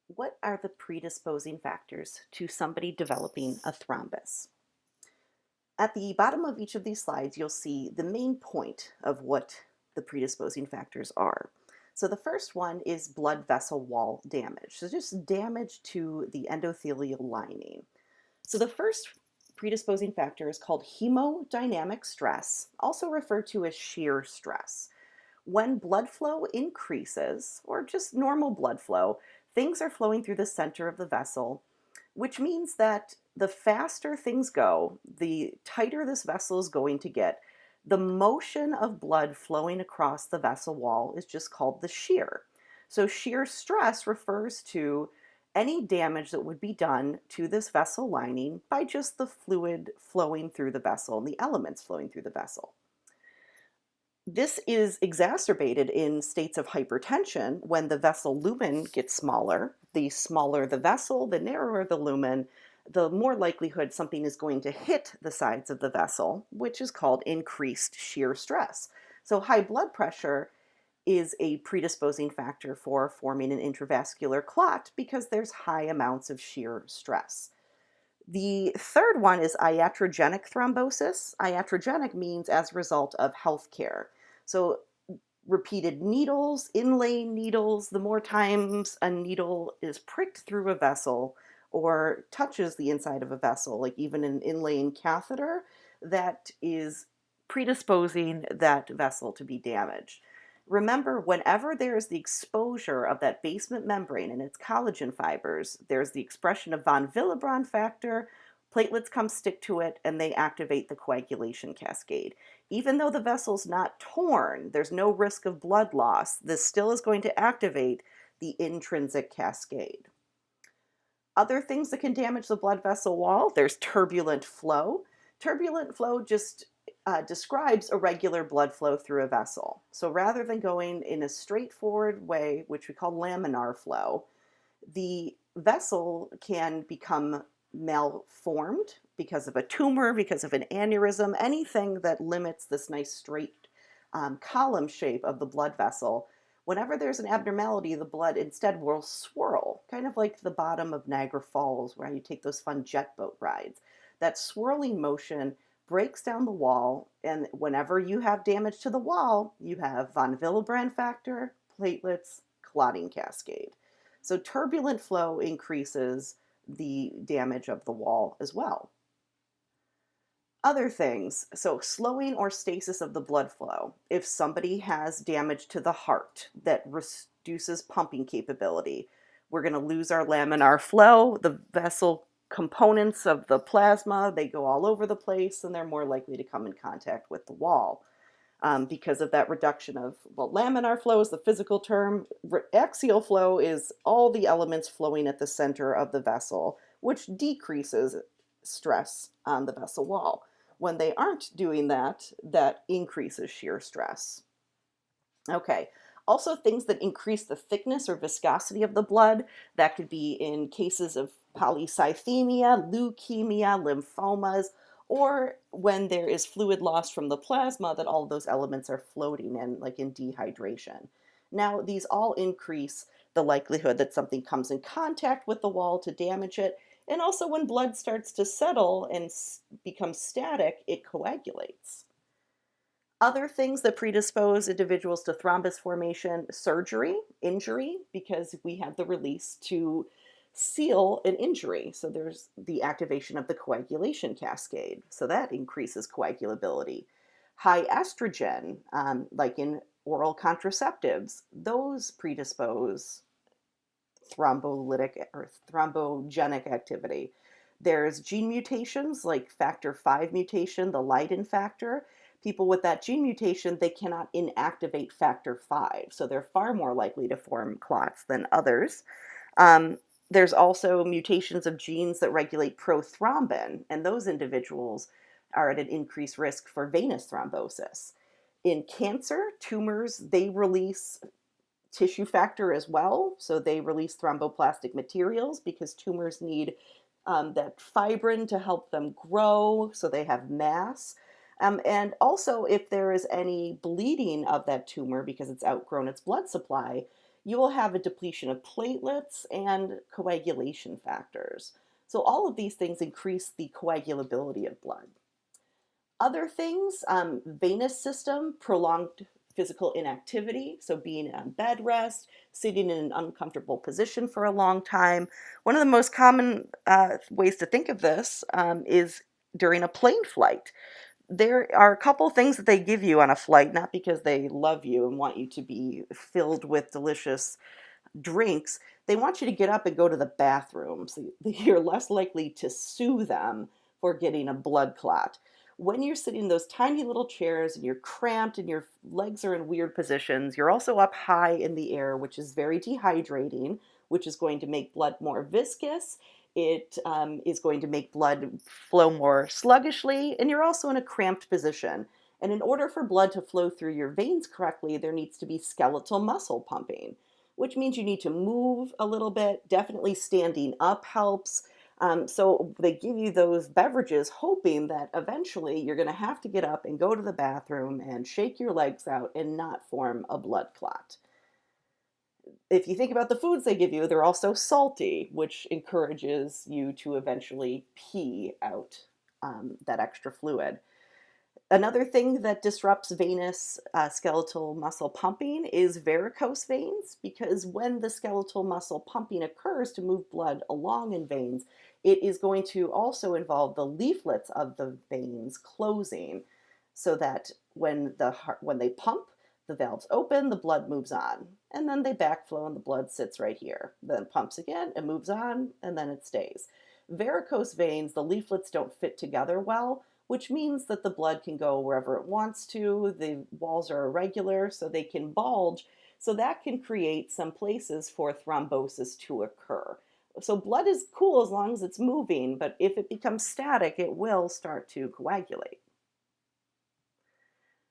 What are the predisposing factors to somebody developing a thrombus? At the bottom of each of these slides, you'll see the main point of what the predisposing factors are. So the first one is blood vessel wall damage. So just damage to the endothelial lining. So the first predisposing factor is called hemodynamic stress, also referred to as shear stress. When blood flow increases, or just normal blood flow, things are flowing through the center of the vessel, which means that the faster things go, the tighter this vessel is going to get. The motion of blood flowing across the vessel wall is just called the shear. So shear stress refers to any damage that would be done to this vessel lining by just the fluid flowing through the vessel and the elements flowing through the vessel. This is exacerbated in states of hypertension when the vessel lumen gets smaller. The smaller the vessel, the narrower the lumen, the more likelihood something is going to hit the sides of the vessel, which is called increased shear stress. So high blood pressure is a predisposing factor for forming an intravascular clot because there's high amounts of shear stress. The third one is iatrogenic thrombosis. Iatrogenic means as a result of healthcare. So repeated needles, inlaying needles, the more times a needle is pricked through a vessel or touches the inside of a vessel, like even an inlaying catheter, that is predisposing that vessel to be damaged. Remember, whenever there is the exposure of that basement membrane and its collagen fibers, there's the expression of von Willebrand factor. Platelets come stick to it and they activate the coagulation cascade. Even though the vessel's not torn, there's no risk of blood loss, this still is going to activate the intrinsic cascade. Other things that can damage the blood vessel wall, there's turbulent flow. Turbulent flow just describes irregular blood flow through a vessel. So rather than going in a straightforward way, which we call laminar flow, the vessel can become malformed because of a tumor, because of an aneurysm, anything that limits this nice straight column shape of the blood vessel. Whenever there's an abnormality, the blood instead will swirl, kind of like the bottom of Niagara Falls, where you take those fun jet boat rides. That swirling motion breaks down the wall, and whenever you have damage to the wall, you have von Willebrand factor, platelets, clotting cascade. So turbulent flow increases the damage of the wall as well. Other things, so slowing or stasis of the blood flow. If somebody has damage to the heart that reduces pumping capability, we're going to lose our laminar flow. The vessel components of the plasma, they go all over the place and they're more likely to come in contact with the wall. Because of that reduction of, well, laminar flow is the physical term. Axial flow is all the elements flowing at the center of the vessel, which decreases stress on the vessel wall. When they aren't doing that, that increases shear stress. Okay, also things that increase the thickness or viscosity of the blood, that could be in cases of polycythemia, leukemia, lymphomas, or when there is fluid loss from the plasma that all of those elements are floating in, like in dehydration. Now, these all increase the likelihood that something comes in contact with the wall to damage it, and also when blood starts to settle and become static, it coagulates. Other things that predispose individuals to thrombus formation: surgery, injury, because we have the release to seal an injury. So there's the activation of the coagulation cascade. So that increases coagulability. High estrogen, like in oral contraceptives, those predispose thrombolytic or thrombogenic activity. There's gene mutations like factor V mutation, the Leiden factor. People with that gene mutation, they cannot inactivate factor V, so they're far more likely to form clots than others. There's also mutations of genes that regulate prothrombin, and those individuals are at an increased risk for venous thrombosis. In cancer, tumors, they release tissue factor as well, so they release thromboplastic materials because tumors need that fibrin to help them grow, so they have mass. And also, if there is any bleeding of that tumor because it's outgrown its blood supply, you will have a depletion of platelets and coagulation factors. So all of these things increase the coagulability of blood. Other things, venous system, prolonged physical inactivity, so being on bed rest, sitting in an uncomfortable position for a long time. One of the most common ways to think of this is during a plane flight. There are a couple things that they give you on a flight, not because they love you and want you to be filled with delicious drinks. They want you to get up and go to the bathroom, so you're less likely to sue them for getting a blood clot. When you're sitting in those tiny little chairs and you're cramped and your legs are in weird positions, you're also up high in the air, which is very dehydrating, which is going to make blood more viscous. It is going to make blood flow more sluggishly, and you're also in a cramped position. And in order for blood to flow through your veins correctly, there needs to be skeletal muscle pumping, which means you need to move a little bit. Definitely standing up helps. So they give you those beverages hoping that eventually you're going to have to get up and go to the bathroom and shake your legs out and not form a blood clot. If you think about the foods they give you, they're also salty, which encourages you to eventually pee out that extra fluid. Another thing that disrupts venous skeletal muscle pumping is varicose veins, because when the skeletal muscle pumping occurs to move blood along in veins, it is going to also involve the leaflets of the veins closing, so that when they pump, the valves open, the blood moves on, and then they backflow and the blood sits right here. Then pumps again, it moves on, and then it stays. Varicose veins, the leaflets don't fit together well, which means that the blood can go wherever it wants to. The walls are irregular, so they can bulge. So that can create some places for thrombosis to occur. So blood is cool as long as it's moving, but if it becomes static, it will start to coagulate.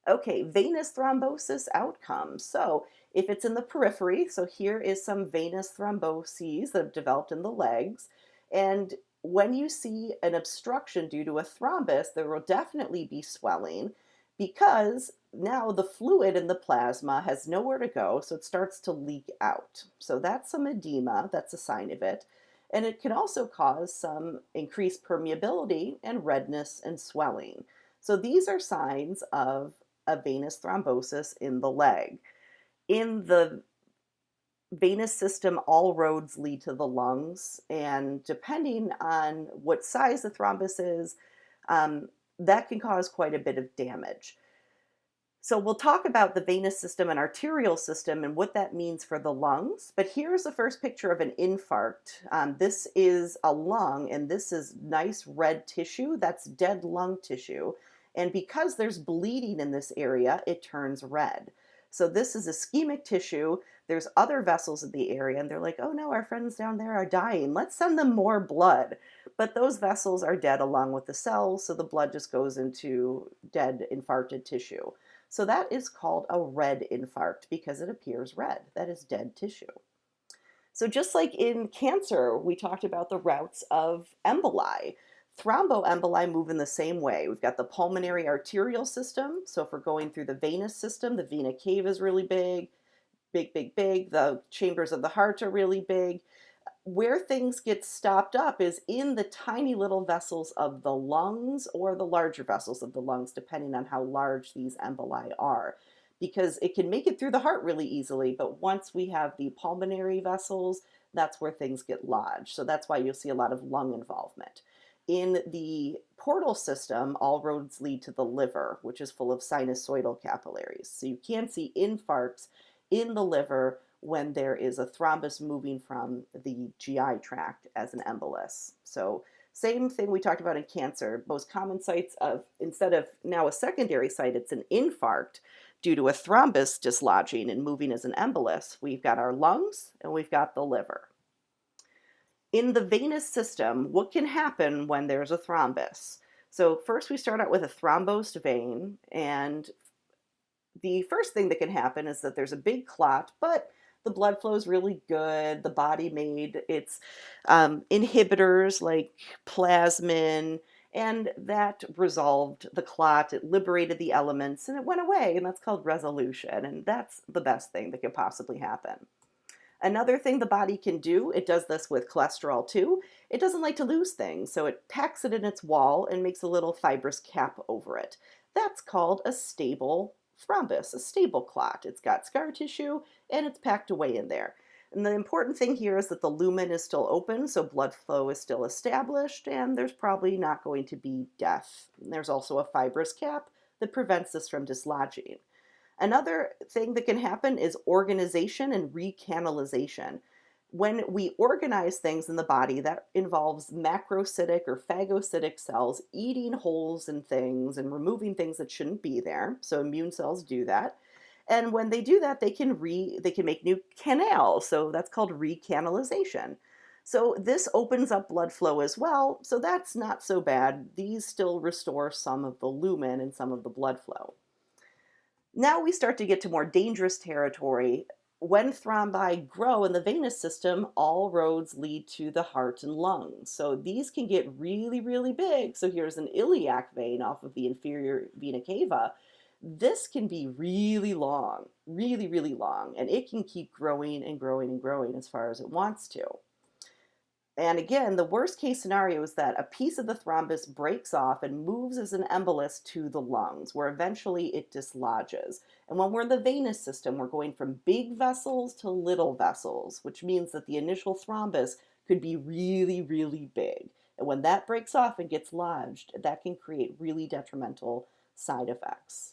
Okay, venous thrombosis outcomes. So if it's in the periphery, so here is some venous thromboses that have developed in the legs, and when you see an obstruction due to a thrombus, there will definitely be swelling, because now the fluid in the plasma has nowhere to go, so it starts to leak out. So that's some edema, that's a sign of it. And it can also cause some increased permeability and redness and swelling. So these are signs of a venous thrombosis in the leg. In the venous system, all roads lead to the lungs, and depending on what size the thrombus is, that can cause quite a bit of damage. So we'll talk about the venous system and arterial system and what that means for the lungs. But here's the first picture of an infarct. This is a lung, and this is nice red tissue. That's dead lung tissue. And because there's bleeding in this area, it turns red. So this is ischemic tissue. There's other vessels in the area, and they're like, oh no, our friends down there are dying. Let's send them more blood. But those vessels are dead along with the cells, so the blood just goes into dead, infarcted tissue. So that is called a red infarct because it appears red. That is dead tissue. So just like in cancer, we talked about the routes of emboli. Thromboemboli move in the same way. We've got the pulmonary arterial system. So if we're going through the venous system, the vena cava is really big, big, big, big. The chambers of the heart are really big. Where things get stopped up is in the tiny little vessels of the lungs or the larger vessels of the lungs, depending on how large these emboli are, because it can make it through the heart really easily. But once we have the pulmonary vessels, that's where things get lodged. So that's why you'll see a lot of lung involvement. In the portal system, all roads lead to the liver, which is full of sinusoidal capillaries. So you can see infarcts in the liver when there is a thrombus moving from the GI tract as an embolus. So same thing we talked about in cancer. Most common sites of, instead of now a secondary site, it's an infarct due to a thrombus dislodging and moving as an embolus. We've got our lungs and we've got the liver. In the venous system, what can happen when there's a thrombus? So first we start out with a thrombosed vein, and the first thing that can happen is that there's a big clot, but the blood flow is really good. The body made its inhibitors like plasmin, and that resolved the clot. It liberated the elements and it went away, and that's called resolution. And that's the best thing that could possibly happen. Another thing the body can do, it does this with cholesterol too, it doesn't like to lose things, so it packs it in its wall and makes a little fibrous cap over it. That's called a stable thrombus, a stable clot. It's got scar tissue and it's packed away in there. And the important thing here is that the lumen is still open, so blood flow is still established, and there's probably not going to be death. And there's also a fibrous cap that prevents this from dislodging. Another thing that can happen is organization and recanalization. When we organize things in the body, that involves macrocytic or phagocytic cells eating holes in things and removing things that shouldn't be there. So immune cells do that. And when they do that, they can make new canals. So that's called recanalization. So this opens up blood flow as well. So that's not so bad. These still restore some of the lumen and some of the blood flow. Now we start to get to more dangerous territory. When thrombi grow in the venous system, all roads lead to the heart and lungs. So these can get really, really big. So here's an iliac vein off of the inferior vena cava. This can be really long, really, really long, and it can keep growing and growing and growing as far as it wants to. And again, the worst case scenario is that a piece of the thrombus breaks off and moves as an embolus to the lungs, where eventually it dislodges. And when we're in the venous system, we're going from big vessels to little vessels, which means that the initial thrombus could be really, really big. And when that breaks off and gets lodged, that can create really detrimental side effects.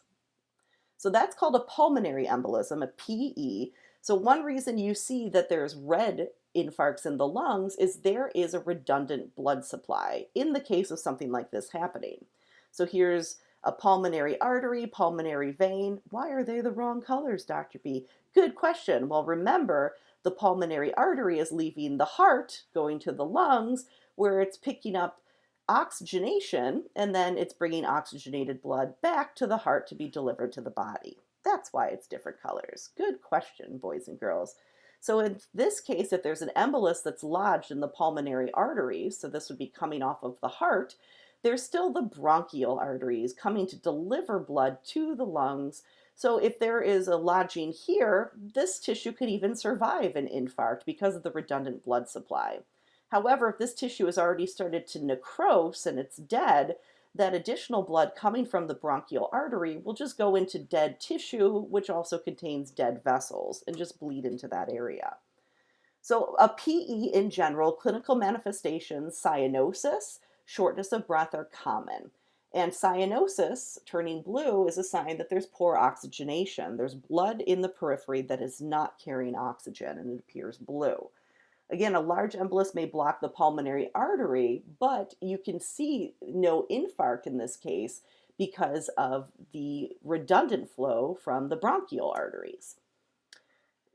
So that's called a pulmonary embolism, a PE. So one reason you see that there's red infarcts in the lungs is there is a redundant blood supply in the case of something like this happening. So here's a pulmonary artery, pulmonary vein. Why are they the wrong colors, Dr. B? Good question. Well, remember, the pulmonary artery is leaving the heart, going to the lungs, where it's picking up oxygenation, and then it's bringing oxygenated blood back to the heart to be delivered to the body. That's why it's different colors. Good question, boys and girls. So in this case, if there's an embolus that's lodged in the pulmonary arteries, so this would be coming off of the heart, there's still the bronchial arteries coming to deliver blood to the lungs. So if there is a lodging here, this tissue could even survive an infarct because of the redundant blood supply. However, if this tissue has already started to necrose and it's dead, that additional blood coming from the bronchial artery will just go into dead tissue, which also contains dead vessels, and just bleed into that area. So a PE in general, clinical manifestations, cyanosis, shortness of breath are common. And cyanosis, turning blue, is a sign that there's poor oxygenation. There's blood in the periphery that is not carrying oxygen, and it appears blue. Again, a large embolus may block the pulmonary artery, but you can see no infarct in this case because of the redundant flow from the bronchial arteries.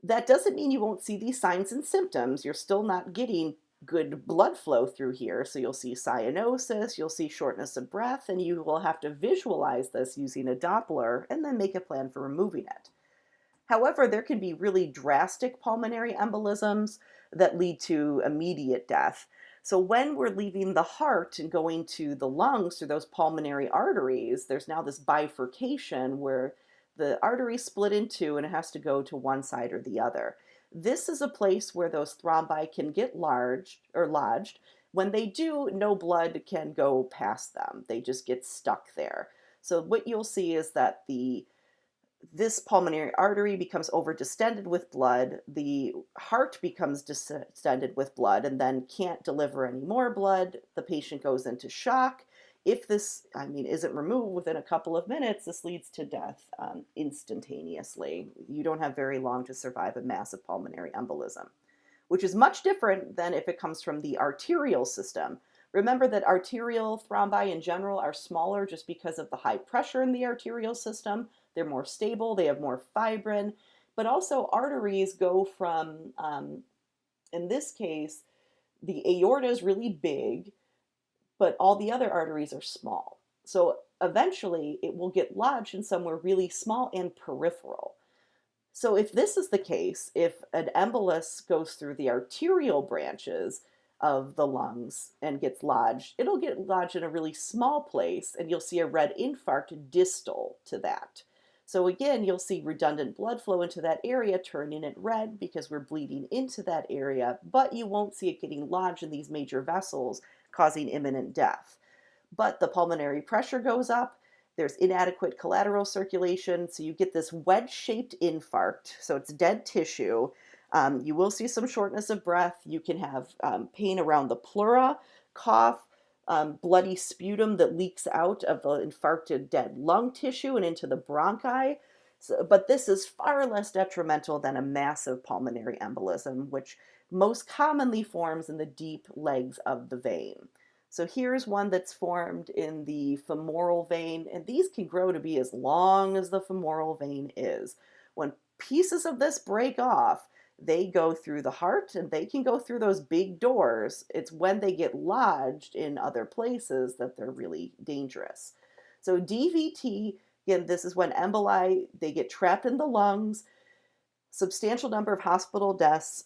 That doesn't mean you won't see these signs and symptoms. You're still not getting good blood flow through here. So you'll see cyanosis, you'll see shortness of breath, and you will have to visualize this using a Doppler and then make a plan for removing it. However, there can be really drastic pulmonary embolisms that lead to immediate death. So when we're leaving the heart and going to the lungs through those pulmonary arteries, there's now this bifurcation where the artery split in two and it has to go to one side or the other. This is a place where those thrombi can get lodged. When they do, no blood can go past them. They just get stuck there. So what you'll see is that this pulmonary artery becomes over-distended with blood, the heart becomes distended with blood and then can't deliver any more blood, the patient goes into shock. If this, isn't removed within a couple of minutes, this leads to death instantaneously. You don't have very long to survive a massive pulmonary embolism, which is much different than if it comes from the arterial system. Remember that arterial thrombi in general are smaller just because of the high pressure in the arterial system. They're more stable, they have more fibrin, but also arteries go from, in this case, the aorta is really big, but all the other arteries are small. So eventually it will get lodged in somewhere really small and peripheral. So if this is the case, if an embolus goes through the arterial branches of the lungs and gets lodged, it'll get lodged in a really small place and you'll see a red infarct distal to that. So again, you'll see redundant blood flow into that area turning it red because we're bleeding into that area, but you won't see it getting lodged in these major vessels, causing imminent death. But the pulmonary pressure goes up, there's inadequate collateral circulation, so you get this wedge-shaped infarct, so it's dead tissue. You will see some shortness of breath. You can have pain around the pleura, cough, bloody sputum that leaks out of the infarcted dead lung tissue and into the bronchi. So, but this is far less detrimental than a massive pulmonary embolism, which most commonly forms in the deep legs of the vein. So here's one that's formed in the femoral vein, and these can grow to be as long as the femoral vein is. When pieces of this break off, they go through the heart and they can go through those big doors. It's when they get lodged in other places that they're really dangerous. So DVT, again, this is when emboli, they get trapped in the lungs. Substantial number of hospital deaths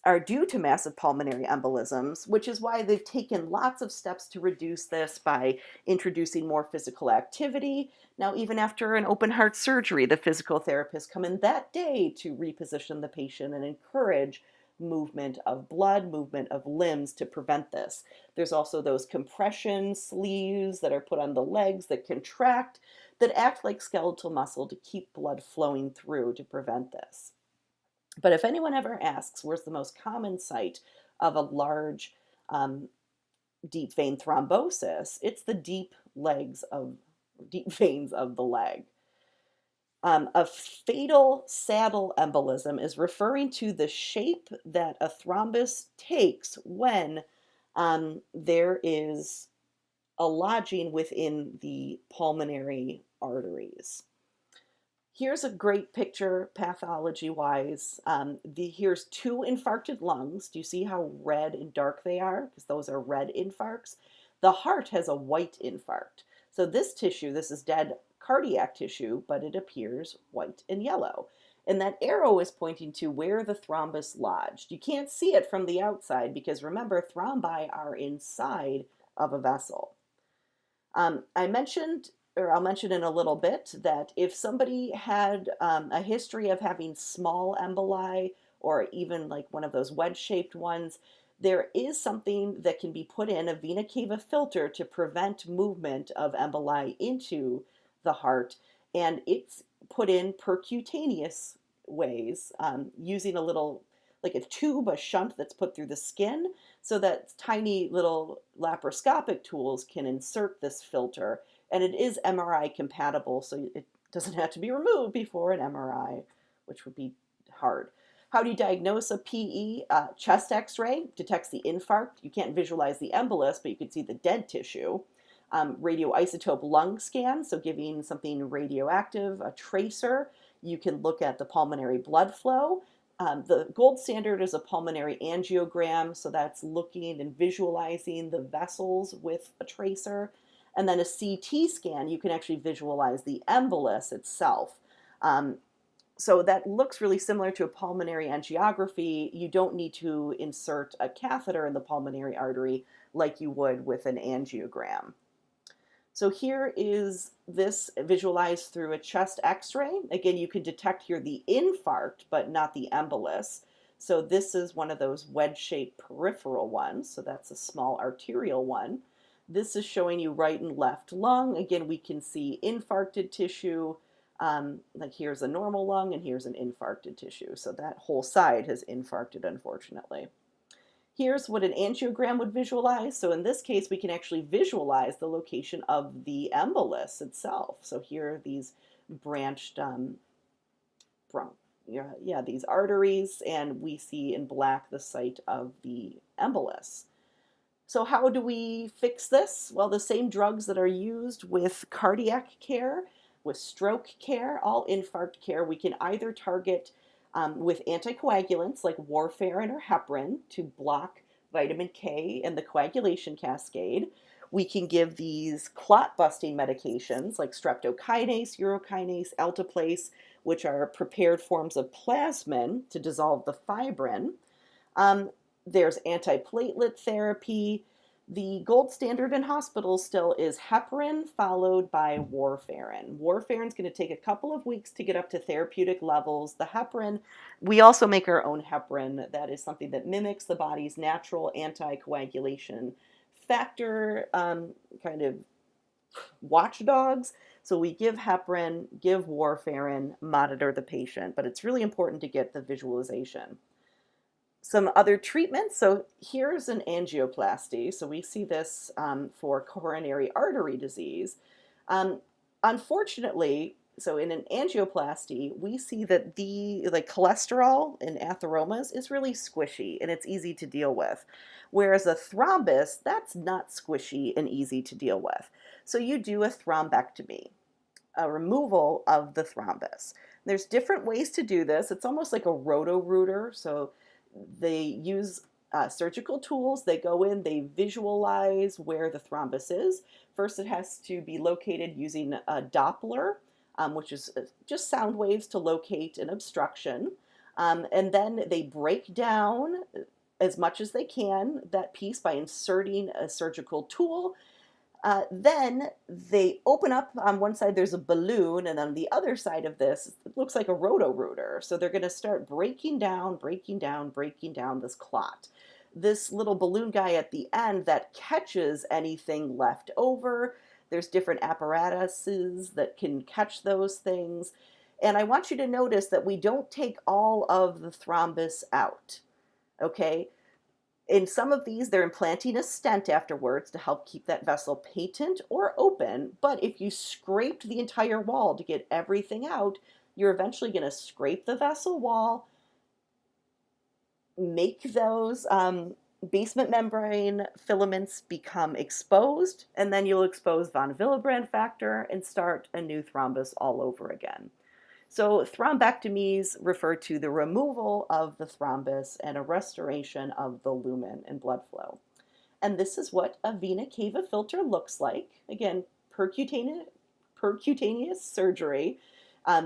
are due to massive pulmonary embolisms, which is why they've taken lots of steps to reduce this by introducing more physical activity. Now, even after an open heart surgery, the physical therapists come in that day to reposition the patient and encourage movement of blood, movement of limbs to prevent this. There's also those compression sleeves that are put on the legs that contract, that act like skeletal muscle to keep blood flowing through to prevent this. But if anyone ever asks, where's the most common site of a large deep vein thrombosis, it's the deep veins of the leg. A fatal saddle embolism is referring to the shape that a thrombus takes when there is a lodging within the pulmonary arteries. Here's a great picture pathology-wise. Here's two infarcted lungs. Do you see how red and dark they are? Because those are red infarcts. The heart has a white infarct. So this tissue, this is dead cardiac tissue, but it appears white and yellow. And that arrow is pointing to where the thrombus lodged. You can't see it from the outside because remember, thrombi are inside of a vessel. I'll mention in a little bit that if somebody had a history of having small emboli or even like one of those wedge-shaped ones, there is something that can be put in, a Vena Cava filter, to prevent movement of emboli into the heart, and it's put in percutaneous ways, using a little, like a tube, a shunt that's put through the skin, so that tiny little laparoscopic tools can insert this filter. And it is MRI compatible, so it doesn't have to be removed before an MRI, which would be hard. How do you diagnose a PE? Chest x-ray detects the infarct. You can't visualize the embolus, but you can see the dead tissue. Radioisotope lung scan, so giving something radioactive, a tracer. You can look at the pulmonary blood flow. The gold standard is a pulmonary angiogram, so that's looking and visualizing the vessels with a tracer. And then a CT scan, you can actually visualize the embolus itself. So that looks really similar to a pulmonary angiography. You don't need to insert a catheter in the pulmonary artery like you would with an angiogram. So here is this visualized through a chest x-ray. Again, you can detect here the infarct, but not the embolus. So this is one of those wedge-shaped peripheral ones. So that's a small arterial one. This is showing you right and left lung. Again, we can see infarcted tissue. Like here's a normal lung and here's an infarcted tissue. So that whole side has infarcted, unfortunately. Here's what an angiogram would visualize. So in this case, we can actually visualize the location of the embolus itself. So here are these branched these arteries, and we see in black the site of the embolus. So how do we fix this? Well, the same drugs that are used with cardiac care, with stroke care, all infarct care, we can either target with anticoagulants like warfarin or heparin to block vitamin K and the coagulation cascade. We can give these clot-busting medications like streptokinase, urokinase, alteplase, which are prepared forms of plasmin to dissolve the fibrin. There's antiplatelet therapy. The gold standard in hospitals still is heparin followed by warfarin. Warfarin's going to take a couple of weeks to get up to therapeutic levels. The heparin, we also make our own heparin. That is something that mimics the body's natural anticoagulation factor, kind of watchdogs. So we give heparin, give warfarin, monitor the patient, but it's really important to get the visualization. Some other treatments. So here's an angioplasty. So we see this for coronary artery disease. Unfortunately, so in an angioplasty, we see that the cholesterol in atheromas is really squishy and it's easy to deal with. Whereas a thrombus, that's not squishy and easy to deal with. So you do a thrombectomy, a removal of the thrombus. There's different ways to do this. It's almost like a roto-rooter. So they use surgical tools. They go in, they visualize where the thrombus is. First, it has to be located using a Doppler, which is just sound waves to locate an obstruction. And then they break down as much as they can that piece by inserting a surgical tool. Then they open up. On one side there's a balloon, and on the other side of this, it looks like a roto-rooter. So they're going to start breaking down this clot. This little balloon guy at the end that catches anything left over. There's different apparatuses that can catch those things. And I want you to notice that we don't take all of the thrombus out, okay? In some of these, they're implanting a stent afterwards to help keep that vessel patent or open. But if you scraped the entire wall to get everything out, you're eventually going to scrape the vessel wall, make those basement membrane filaments become exposed, and then you'll expose von Willebrand factor and start a new thrombus all over again. So thrombectomies refer to the removal of the thrombus and a restoration of the lumen and blood flow. And this is what a vena cava filter looks like. Again, percutaneous surgery.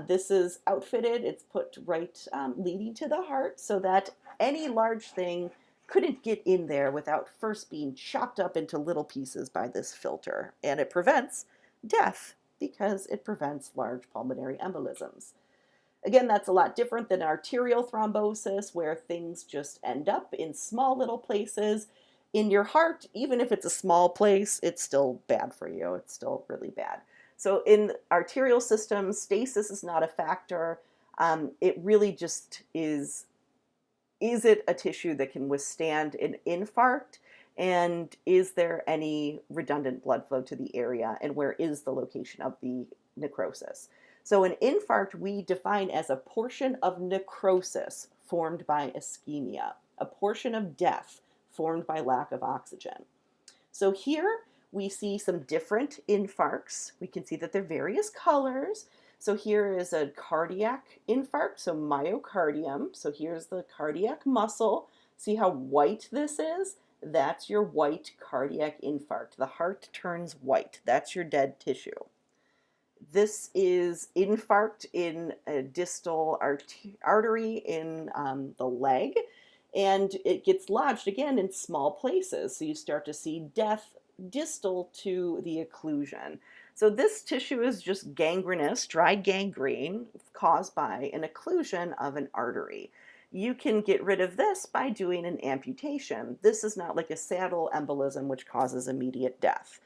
This is outfitted, it's put right leading to the heart so that any large thing couldn't get in there without first being chopped up into little pieces by this filter. And it prevents death because it prevents large pulmonary embolisms. Again, that's a lot different than arterial thrombosis, where things just end up in small little places. In your heart, even if it's a small place, it's still bad for you. It's still really bad. So in arterial systems, stasis is not a factor. It really just is it a tissue that can withstand an infarct? And is there any redundant blood flow to the area? And where is the location of the necrosis? So an infarct we define as a portion of necrosis formed by ischemia, a portion of death formed by lack of oxygen. So here we see some different infarcts. We can see that they're various colors. So here is a cardiac infarct, so myocardium. So here's the cardiac muscle. See how white this is? That's your white cardiac infarct. The heart turns white. That's your dead tissue. This is infarct in a distal artery in the leg, and it gets lodged again in small places. So you start to see death distal to the occlusion. So this tissue is just gangrenous, dry gangrene caused by an occlusion of an artery. You can get rid of this by doing an amputation. This is not like a saddle embolism, which causes immediate death.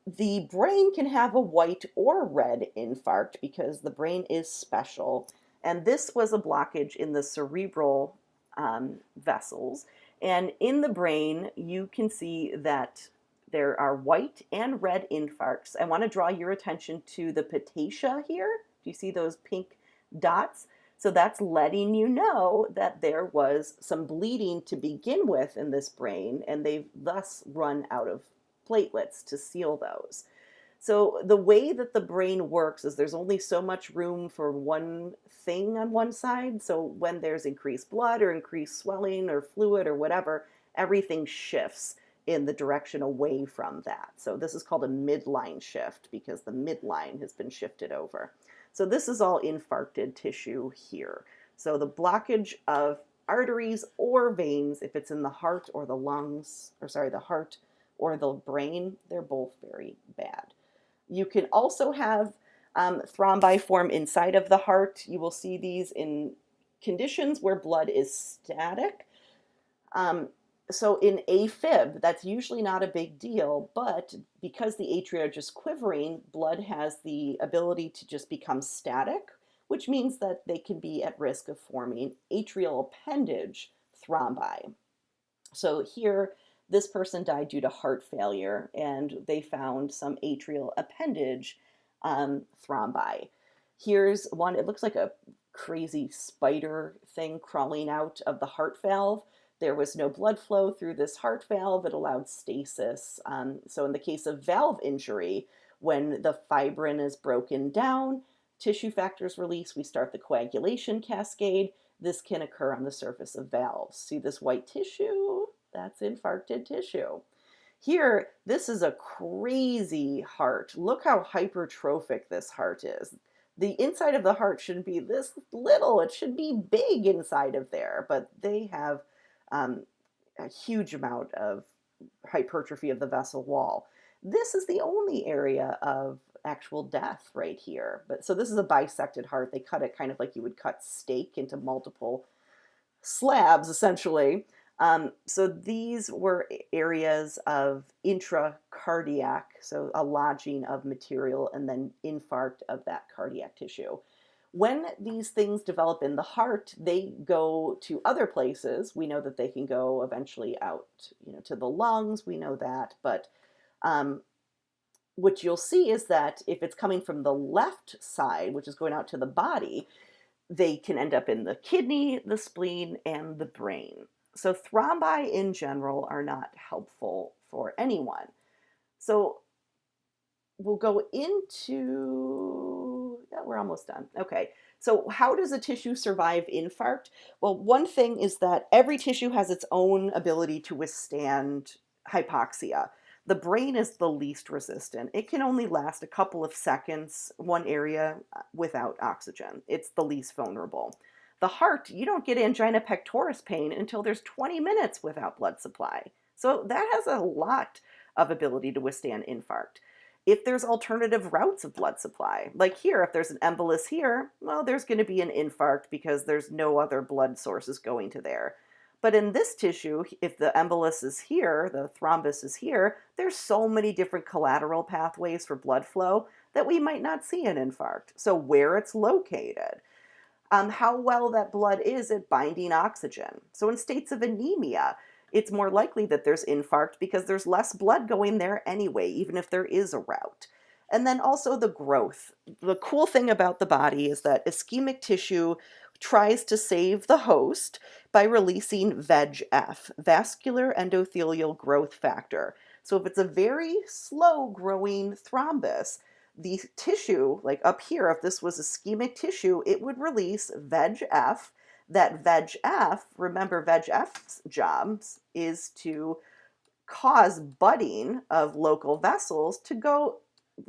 The brain can have a white or red infarct because the brain is special. And this was a blockage in the cerebral vessels. And in the brain, you can see that there are white and red infarcts. I want to draw your attention to the patatia here. Do you see those pink dots? So that's letting you know that there was some bleeding to begin with in this brain, and they've thus run out of platelets to seal those. So the way that the brain works is there's only so much room for one thing on one side. So when there's increased blood or increased swelling or fluid or whatever, everything shifts in the direction away from that. So this is called a midline shift because the midline has been shifted over. So this is all infarcted tissue here. So the blockage of arteries or veins, if it's in the heart or the lungs, or sorry, the heart or the brain, they're both very bad. You can also have thrombi form inside of the heart. You will see these in conditions where blood is static. So in AFib, that's usually not a big deal, but because the atria are just quivering, blood has the ability to just become static, which means that they can be at risk of forming atrial appendage thrombi. So here, this person died due to heart failure, and they found some atrial appendage thrombi. Here's one, it looks like a crazy spider thing crawling out of the heart valve. There was no blood flow through this heart valve. It allowed stasis. So in the case of valve injury, when the fibrin is broken down, tissue factors release, we start the coagulation cascade. This can occur on the surface of valves. See this white tissue? That's infarcted tissue. Here, this is a crazy heart. Look how hypertrophic this heart is. The inside of the heart shouldn't be this little. It should be big inside of there, but they have a huge amount of hypertrophy of the vessel wall. This is the only area of actual death right here. But so this is a bisected heart. They cut it kind of like you would cut steak into multiple slabs, essentially. So these were areas of intracardiac, so a lodging of material and then infarct of that cardiac tissue. When these things develop in the heart, they go to other places. We know that they can go eventually out, to the lungs. We know that, but what you'll see is that if it's coming from the left side, which is going out to the body, they can end up in the kidney, the spleen, and the brain. So thrombi in general are not helpful for anyone. So we'll go into, yeah, we're almost done. Okay, so how does a tissue survive infarct? Well, one thing is that every tissue has its own ability to withstand hypoxia. The brain is the least resistant. It can only last a couple of seconds, one area without oxygen. It's the least vulnerable. The heart, you don't get angina pectoris pain until there's 20 minutes without blood supply. So that has a lot of ability to withstand infarct. If there's alternative routes of blood supply, like here, if there's an embolus here, well, there's going to be an infarct because there's no other blood sources going to there. But in this tissue, if the embolus is here, the thrombus is here, there's so many different collateral pathways for blood flow that we might not see an infarct. So where it's located, how well that blood is at binding oxygen. So in states of anemia, it's more likely that there's infarct because there's less blood going there anyway, even if there is a route. And then also the growth. The cool thing about the body is that ischemic tissue tries to save the host by releasing VEGF, vascular endothelial growth factor. So if it's a very slow growing thrombus, the tissue, like up here, if this was ischemic tissue, it would release VEGF. That VEGF, remember VEGF's job is to cause budding of local vessels to go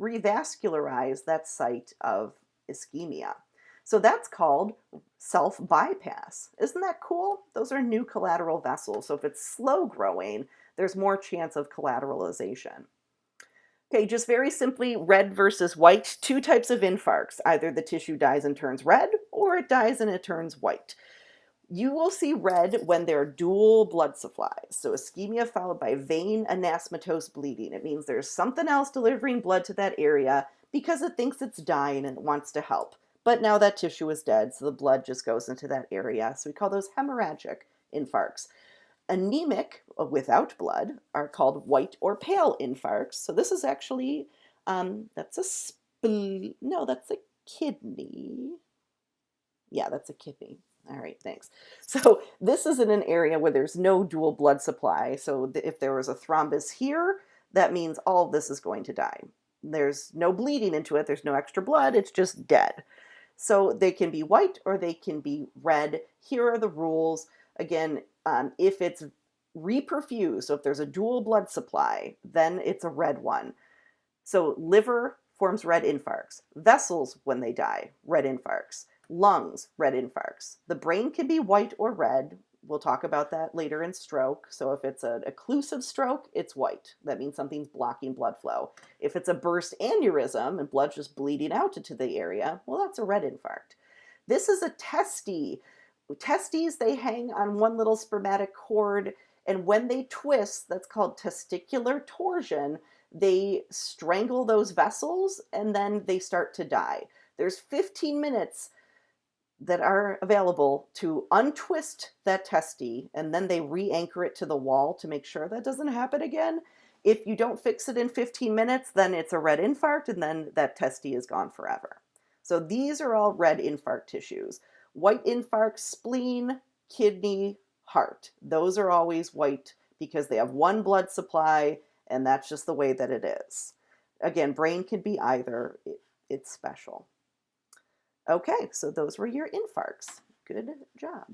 revascularize that site of ischemia. So that's called self-bypass. Isn't that cool? Those are new collateral vessels. So if it's slow growing, there's more chance of collateralization. Okay, just very simply, red versus white, two types of infarcts. Either the tissue dies and turns red, or it dies and it turns white. You will see red when there are dual blood supplies. So ischemia followed by vein anastomatose bleeding. It means there's something else delivering blood to that area because it thinks it's dying and it wants to help. But now that tissue is dead, so the blood just goes into that area. So we call those hemorrhagic infarcts. Anemic, without blood, are called white or pale infarcts. So this is actually, that's a kidney. Yeah, that's a kidney. All right, thanks. So this is in an area where there's no dual blood supply. So if there was a thrombus here, that means all of this is going to die. There's no bleeding into it. There's no extra blood. It's just dead. So they can be white or they can be red. Here are the rules. Again, if it's reperfused, so if there's a dual blood supply, then it's a red one. So liver forms red infarcts. Vessels, when they die, red infarcts. Lungs, red infarcts. The brain can be white or red. We'll talk about that later in stroke. So if it's an occlusive stroke, it's white. That means something's blocking blood flow. If it's a burst aneurysm and blood's just bleeding out into the area, well, that's a red infarct. This is a testy. Testes, they hang on one little spermatic cord, and when they twist, that's called testicular torsion, they strangle those vessels and then they start to die. There's 15 minutes that are available to untwist that testy, and then they re-anchor it to the wall to make sure that doesn't happen again. If you don't fix it in 15 minutes, then it's a red infarct, and then that testy is gone forever. So these are all red infarct tissues. White infarct, spleen, kidney, heart. Those are always white because they have one blood supply, and that's just the way that it is. Again, brain can be either. It's special. Okay, so those were your infarcts. Good job.